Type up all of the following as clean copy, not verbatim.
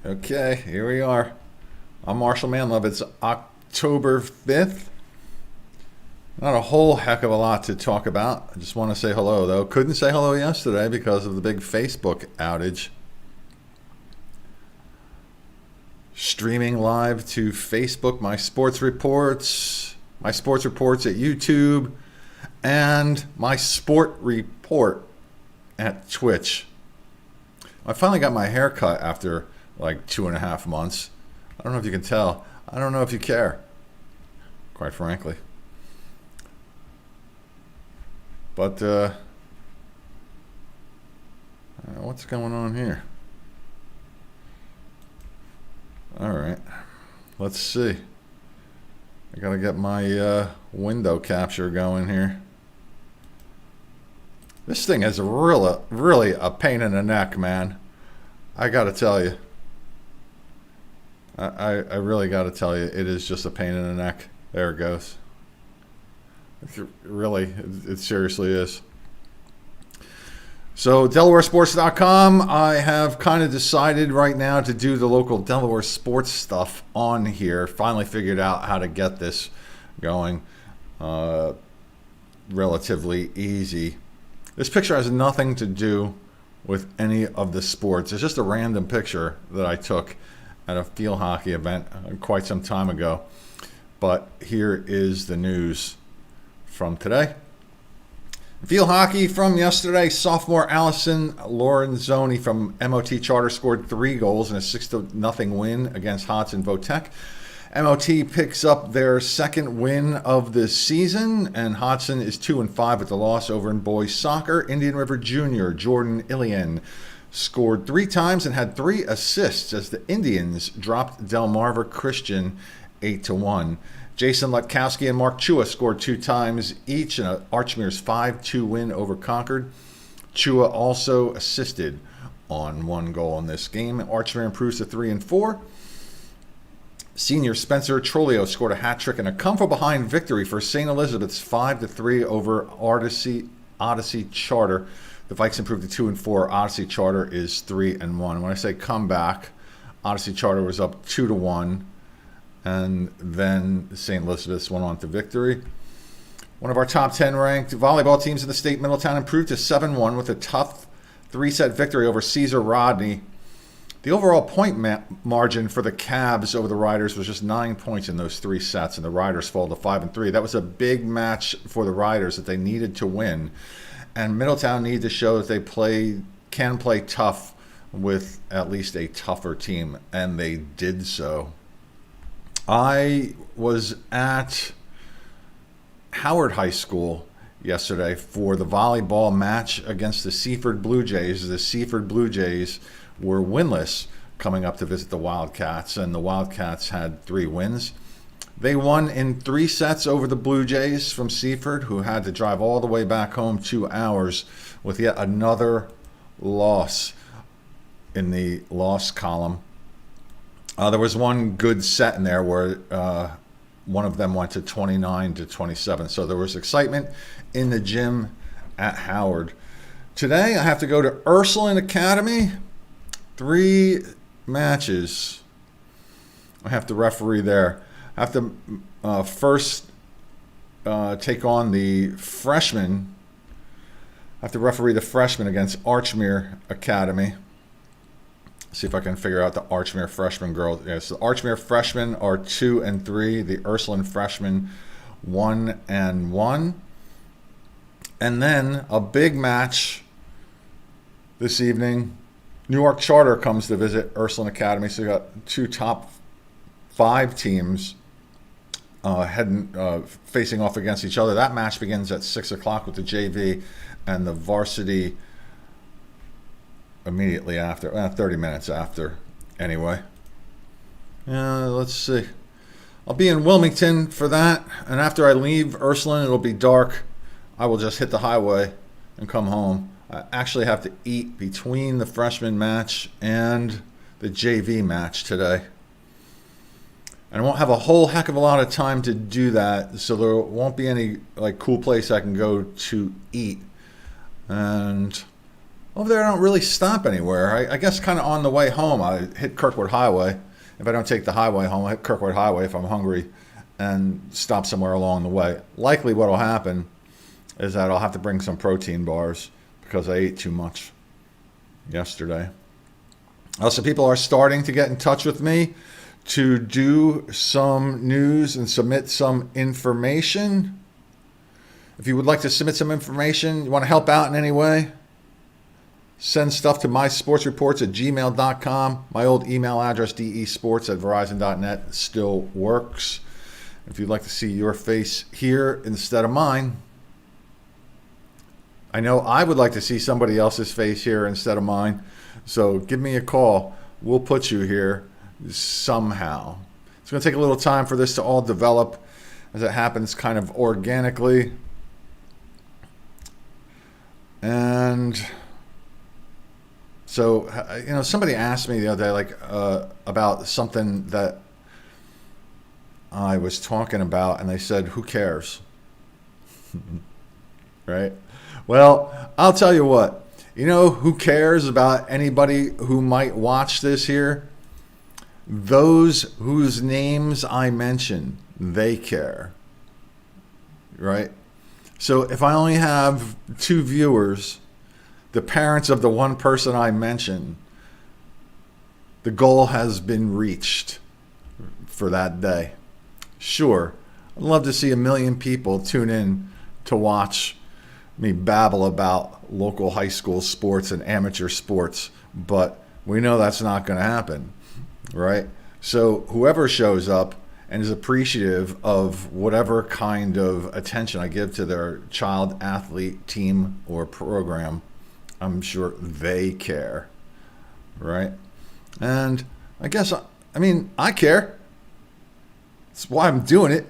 Okay, here we are. I'm Marshall Manlove. It's October 5th. Not a whole heck of a lot to talk about. I just want to say hello, though. Couldn't say hello yesterday because of the big Facebook outage. Streaming live to Facebook, my sports reports at YouTube, and my sport report at Twitch. I finally got my hair cut after like 2.5 months. I don't know if you can tell. I don't know if you care, quite frankly. But what's going on here? All right, let's see. I gotta get my window capture going here. This thing is really a pain in the neck, man. I gotta tell you. I really gotta tell you, it is just a pain in the neck. There it goes. It seriously is. So DelawareSports.com, I have kind of decided right now to do the local Delaware sports stuff on here. Finally figured out how to get this going relatively easy. This picture has nothing to do with any of the sports. It's just a random picture that I took at a field hockey event quite some time ago. But here is the news from today. Field hockey from yesterday, sophomore Allison Lorenzoni from MOT Charter scored 3 goals in a 6-0 win against Hodson Votech. MOT picks up their second win of the season, and Hodson is 2-5 with the loss over in boys soccer. Indian River Junior Jordan Ilian scored 3 times and had 3 assists as the Indians dropped Delmarva Christian 8-1. Jason Lutkowski and Mark Chua scored 2 times each in Archmere's 5-2 win over Concord. Chua also assisted on 1 goal in this game. Archmere improves to 3-4. Senior Spencer Trolio scored a hat trick and a come-from-behind victory for St. Elizabeth's 5-3 over Odyssey Charter. The Vikes improved to 2-4. Odyssey Charter is 3-1. When I say comeback, Odyssey Charter was up 2-1. And then St. Elizabeth's went on to victory. One of our top 10 ranked volleyball teams in the state, Middletown, improved to 7-1 with a tough 3-set victory over Caesar Rodney. The overall point margin for the Cavs over the Riders was just 9 points in those 3 sets, and the Riders fall to 5-3. That was a big match for the Riders that they needed to win. And Middletown needed to show that they can play tough with at least a tougher team, and they did so. I was at Howard High School yesterday for the volleyball match against the Seaford Blue Jays. The Seaford Blue Jays were winless coming up to visit the Wildcats, and the Wildcats had 3 wins. They won in 3 sets over the Blue Jays from Seaford, who had to drive all the way back home 2 hours with yet another loss in the loss column. There was one good set in there where one of them went to 29-27. So there was excitement in the gym at Howard. Today I have to go to Ursuline Academy. 3 matches. I have to referee there. I have to first take on the freshmen. I have to referee the freshmen against Archmere Academy. See if I can figure out the Archmere freshman girls. Yes, the Archmere freshmen are 2-3. The Ursuline freshmen 1-1. And then a big match this evening. Newark Charter comes to visit Ursuline Academy. So you got 2 top 5 teams facing off against each other. That match begins at 6 o'clock with the JV and the varsity immediately after, 30 minutes after, anyway. Let's see. I'll be in Wilmington for that, and after I leave Ursuline, it'll be dark. I will just hit the highway and come home. I actually have to eat between the freshman match and the JV match today. And I won't have a whole heck of a lot of time to do that, so there won't be any cool place I can go to eat. And over there I don't really stop anywhere. I guess kind of on the way home I hit Kirkwood Highway. If I don't take the highway home, I hit Kirkwood Highway if I'm hungry and stop somewhere along the way. Likely what will happen is that I'll have to bring some protein bars because I ate too much yesterday. Also, people are starting to get in touch with me to do some news and submit some information. If you would like to submit some information, you want to help out in any way, send stuff to mysportsreports@gmail.com. My old email address, desports@verizon.net, still works. If you'd like to see your face here instead of mine, I know I would like to see somebody else's face here instead of mine. So give me a call. We'll put you here somehow. It's going to take a little time for this to all develop as it happens kind of organically. And so, somebody asked me the other day, about something that I was talking about, and they said, who cares? Right? Well, I'll tell you what. You know who cares about anybody who might watch this here? Those whose names I mention, they care. Right? So if I only have 2 viewers, the parents of the one person I mentioned, the goal has been reached for that day. Sure, I'd love to see 1 million people tune in to watch me babble about local high school sports and amateur sports, but we know that's not going to happen, right? So whoever shows up and is appreciative of whatever kind of attention I give to their child athlete team or program, I'm sure they care, right? And I guess, I care. That's why I'm doing it.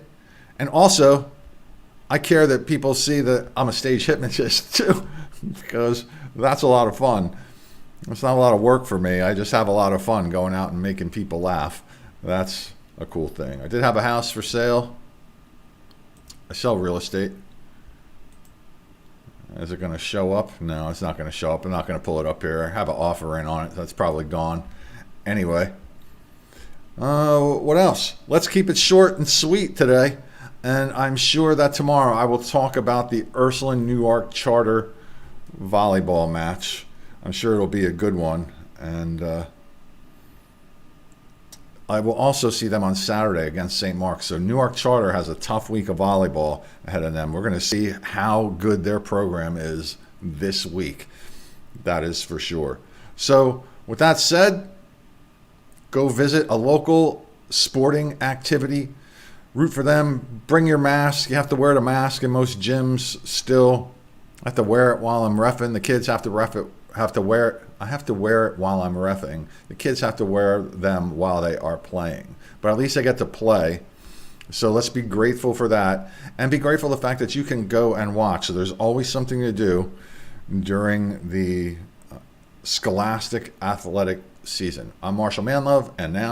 And also, I care that people see that I'm a stage hypnotist too, because that's a lot of fun. It's not a lot of work for me. I just have a lot of fun going out and making people laugh. That's a cool thing. I did have a house for sale. I sell real estate. Is it going to show up? No, it's not going to show up. I'm not going to pull it up here. I have an offer in on it. That's probably gone. Anyway, what else? Let's keep it short and sweet today. And I'm sure that tomorrow I will talk about the Ursuline Newark Charter volleyball match. I'm sure it'll be a good one. And I will also see them on Saturday against St. Mark's. So Newark Charter has a tough week of volleyball ahead of them. We're going to see how good their program is this week. That is for sure. So with that said, go visit a local sporting activity. Root for them. Bring your mask. You have to wear the mask in most gyms still. I have to wear it while I'm reffing. The kids have to wear it. I have to wear it while I'm reffing. The kids have to wear them while they are playing. But at least I get to play. So let's be grateful for that. And be grateful for the fact that you can go and watch. So there's always something to do during the scholastic athletic season. I'm Marshall Manlove, and now